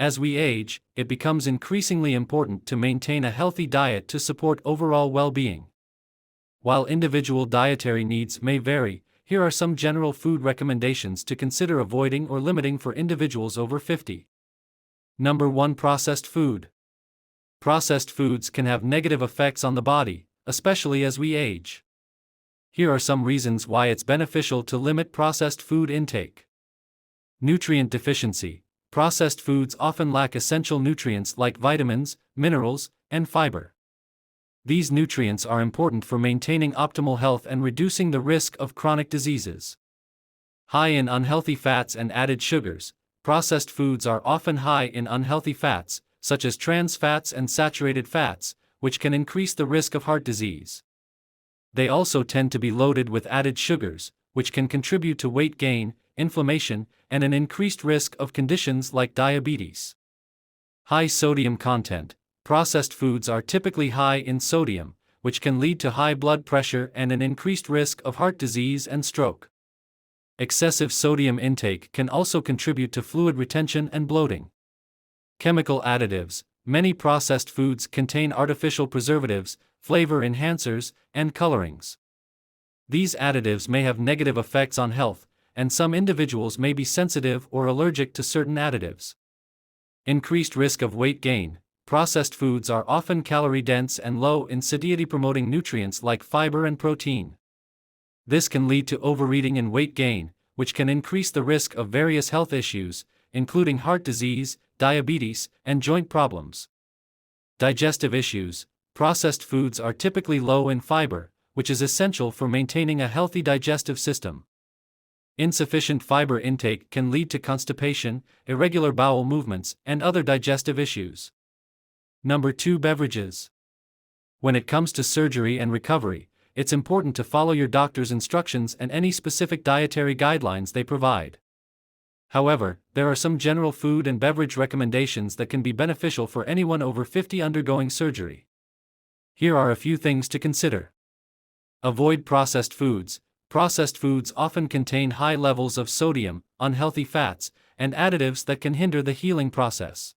As we age, it becomes increasingly important to maintain a healthy diet to support overall well-being. While individual dietary needs may vary, here are some general food recommendations to consider avoiding or limiting for individuals over 50. Number 1. Processed food. Processed foods can have negative effects on the body, especially as we age. Here are some reasons why it's beneficial to limit processed food intake. Nutrient deficiency. Processed foods often lack essential nutrients like vitamins, minerals, and fiber. These nutrients are important for maintaining optimal health and reducing the risk of chronic diseases. High in unhealthy fats and added sugars. Processed foods are often high in unhealthy fats, such as trans fats and saturated fats, which can increase the risk of heart disease. They also tend to be loaded with added sugars, which can contribute to weight gain, inflammation, and an increased risk of conditions like diabetes. High sodium content. Processed foods are typically high in sodium, which can lead to high blood pressure and an increased risk of heart disease and stroke. Excessive sodium intake can also contribute to fluid retention and bloating. Chemical additives. Many processed foods contain artificial preservatives, flavor enhancers, and colorings. These additives may have negative effects on health, and some individuals may be sensitive or allergic to certain additives. Increased risk of weight gain. Processed foods are often calorie-dense and low in satiety-promoting nutrients like fiber and protein. This can lead to overeating and weight gain, which can increase the risk of various health issues, including heart disease, diabetes, and joint problems. Digestive issues. Processed foods are typically low in fiber, which is essential for maintaining a healthy digestive system. Insufficient fiber intake can lead to constipation, irregular bowel movements, and other digestive issues. Number 2. Beverages. When it comes to surgery and recovery, it's important to follow your doctor's instructions and any specific dietary guidelines they provide. However, there are some general food and beverage recommendations that can be beneficial for anyone over 50 undergoing surgery. Here are a few things to consider. Avoid processed foods. Processed foods often contain high levels of sodium, unhealthy fats, and additives that can hinder the healing process.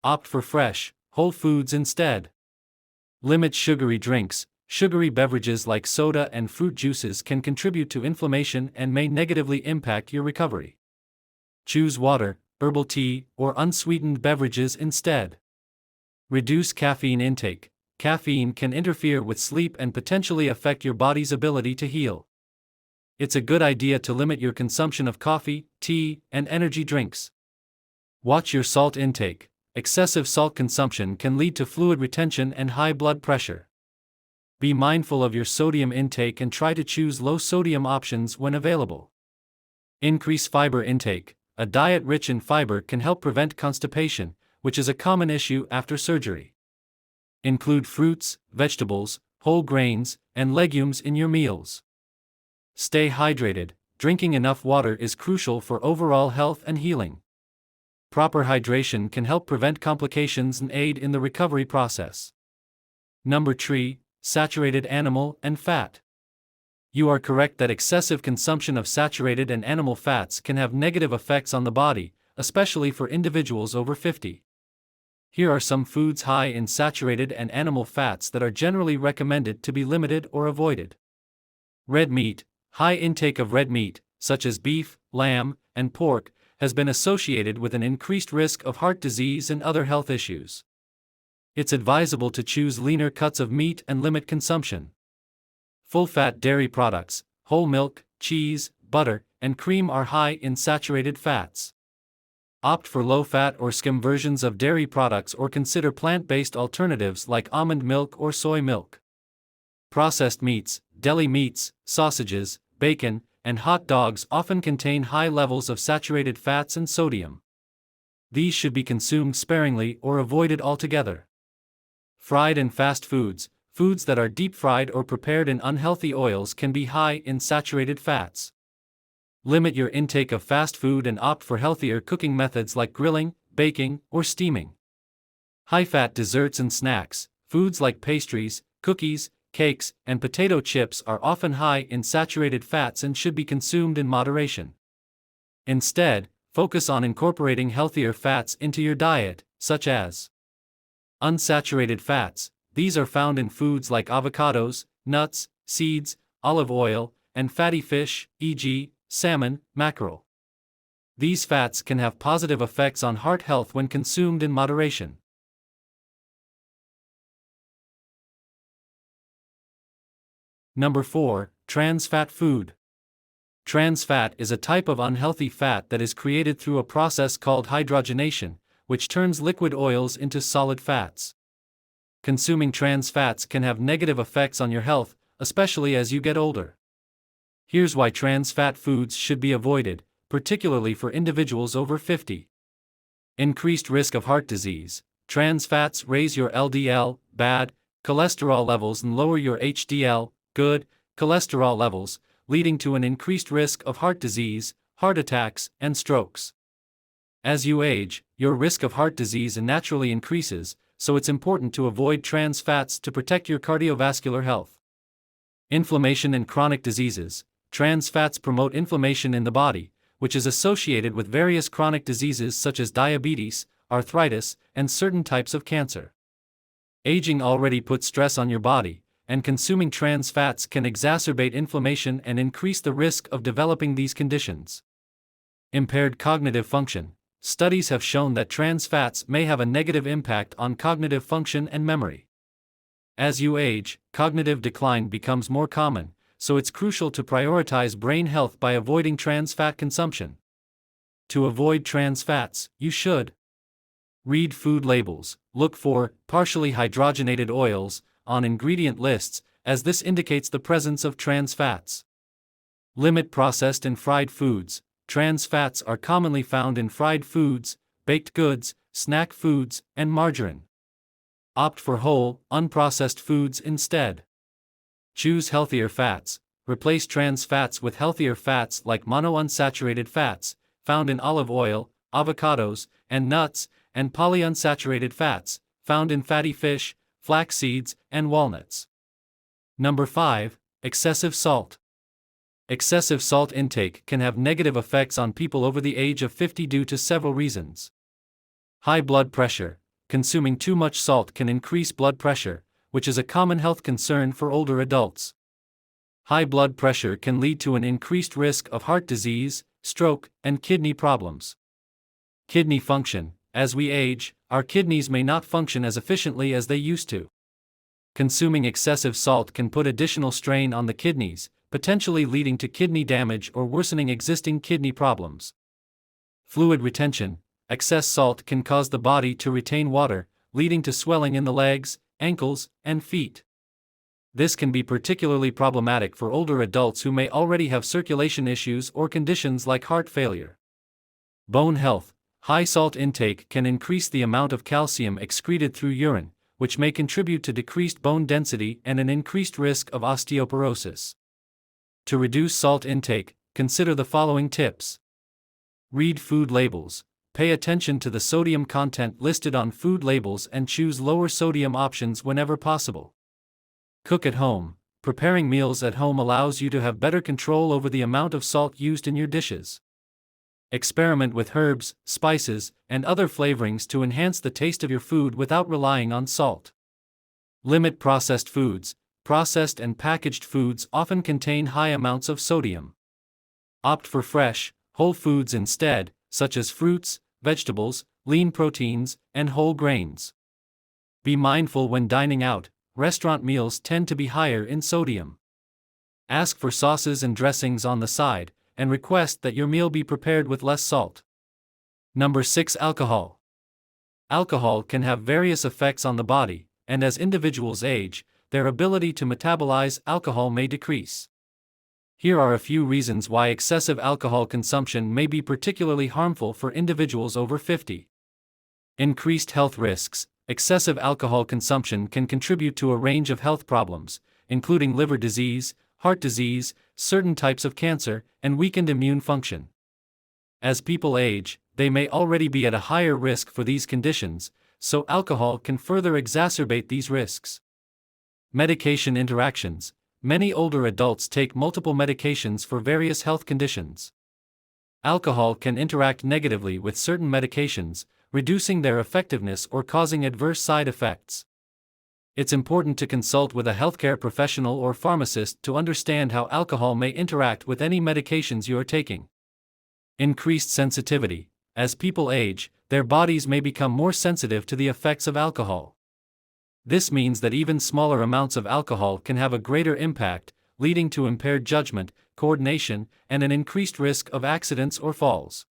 Opt for fresh, whole foods instead. Limit sugary drinks. Sugary beverages like soda and fruit juices can contribute to inflammation and may negatively impact your recovery. Choose water, herbal tea, or unsweetened beverages instead. Reduce caffeine intake. Caffeine can interfere with sleep and potentially affect your body's ability to heal. It's a good idea to limit your consumption of coffee, tea, and energy drinks. Watch your salt intake. Excessive salt consumption can lead to fluid retention and high blood pressure. Be mindful of your sodium intake and try to choose low-sodium options when available. Increase fiber intake. A diet rich in fiber can help prevent constipation, which is a common issue after surgery. Include fruits, vegetables, whole grains, and legumes in your meals. Stay hydrated. Drinking enough water is crucial for overall health and healing. Proper hydration can help prevent complications and aid in the recovery process. Number 3. Saturated animal and fat. You are correct that excessive consumption of saturated and animal fats can have negative effects on the body, especially for individuals over 50. Here are some foods high in saturated and animal fats that are generally recommended to be limited or avoided. Red meat. High intake of red meat, such as beef, lamb, and pork, has been associated with an increased risk of heart disease and other health issues. It's advisable to choose leaner cuts of meat and limit consumption. Full-fat dairy products, whole milk, cheese, butter, and cream are high in saturated fats. Opt for low-fat or skim versions of dairy products or consider plant-based alternatives like almond milk or soy milk. Processed meats, deli meats, sausages, bacon, and hot dogs often contain high levels of saturated fats and sodium. These should be consumed sparingly or avoided altogether. Fried and fast foods. Foods that are deep-fried or prepared in unhealthy oils can be high in saturated fats. Limit your intake of fast food and opt for healthier cooking methods like grilling, baking, or steaming. High-fat desserts and snacks. Foods like pastries, cookies, cakes, and potato chips are often high in saturated fats and should be consumed in moderation. Instead, focus on incorporating healthier fats into your diet, such as unsaturated fats. These are found in foods like avocados, nuts, seeds, olive oil, and fatty fish, e.g., salmon, mackerel. These fats can have positive effects on heart health when consumed in moderation. Number 4. Trans fat food. Trans fat is a type of unhealthy fat that is created through a process called hydrogenation, which turns liquid oils into solid fats. Consuming trans fats can have negative effects on your health, especially as you get older. Here's why trans fat foods should be avoided, particularly for individuals over 50. Increased risk of heart disease. Trans fats raise your LDL, bad, cholesterol levels and lower your HDL, good, cholesterol levels, leading to an increased risk of heart disease, heart attacks, and strokes. As you age, your risk of heart disease naturally increases, so it's important to avoid trans fats to protect your cardiovascular health. Inflammation and chronic diseases. Trans fats promote inflammation in the body, which is associated with various chronic diseases such as diabetes, arthritis, and certain types of cancer. Aging already puts stress on your body, and consuming trans fats can exacerbate inflammation and increase the risk of developing these conditions. Impaired cognitive function. Studies have shown that trans fats may have a negative impact on cognitive function and memory. As you age, cognitive decline becomes more common, so it's crucial to prioritize brain health by avoiding trans fat consumption. To avoid trans fats, you should read food labels. Look for partially hydrogenated oils on ingredient lists, as this indicates the presence of trans fats. Limit processed and fried foods. Trans fats are commonly found in fried foods, baked goods, snack foods, and margarine. Opt for whole, unprocessed foods instead. Choose healthier fats. Replace trans fats with healthier fats like monounsaturated fats, found in olive oil, avocados, and nuts, and polyunsaturated fats, found in fatty fish, flax seeds, and walnuts. Number 5. Excessive salt. Excessive salt intake can have negative effects on people over the age of 50 due to several reasons. High blood pressure. Consuming too much salt can increase blood pressure, which is a common health concern for older adults. High blood pressure can lead to an increased risk of heart disease, stroke, and kidney problems. Kidney function. As we age, our kidneys may not function as efficiently as they used to. Consuming excessive salt can put additional strain on the kidneys, potentially leading to kidney damage or worsening existing kidney problems. Fluid retention. Excess salt can cause the body to retain water, leading to swelling in the legs, ankles, and feet. This can be particularly problematic for older adults who may already have circulation issues or conditions like heart failure. Bone health. High salt intake can increase the amount of calcium excreted through urine, which may contribute to decreased bone density and an increased risk of osteoporosis. To reduce salt intake, consider the following tips. Read food labels. Pay attention to the sodium content listed on food labels and choose lower sodium options whenever possible. Cook at home. Preparing meals at home allows you to have better control over the amount of salt used in your dishes. Experiment with herbs, spices, and other flavorings to enhance the taste of your food without relying on salt. Limit processed foods. Processed and packaged foods often contain high amounts of sodium. Opt for fresh, whole foods instead, such as fruits, vegetables, lean proteins, and whole grains. Be mindful when dining out. Restaurant meals tend to be higher in sodium. Ask for sauces and dressings on the side, and request that your meal be prepared with less salt. Number 6. Alcohol. Alcohol can have various effects on the body, and as individuals age, their ability to metabolize alcohol may decrease. Here are a few reasons why excessive alcohol consumption may be particularly harmful for individuals over 50. Increased health risks. Excessive alcohol consumption can contribute to a range of health problems, including liver disease, heart disease, certain types of cancer, and weakened immune function. As people age, they may already be at a higher risk for these conditions, so alcohol can further exacerbate these risks. Medication interactions. Many older adults take multiple medications for various health conditions. Alcohol can interact negatively with certain medications, reducing their effectiveness or causing adverse side effects. It's important to consult with a healthcare professional or pharmacist to understand how alcohol may interact with any medications you are taking. Increased sensitivity. As people age, their bodies may become more sensitive to the effects of alcohol. This means that even smaller amounts of alcohol can have a greater impact, leading to impaired judgment, coordination, and an increased risk of accidents or falls.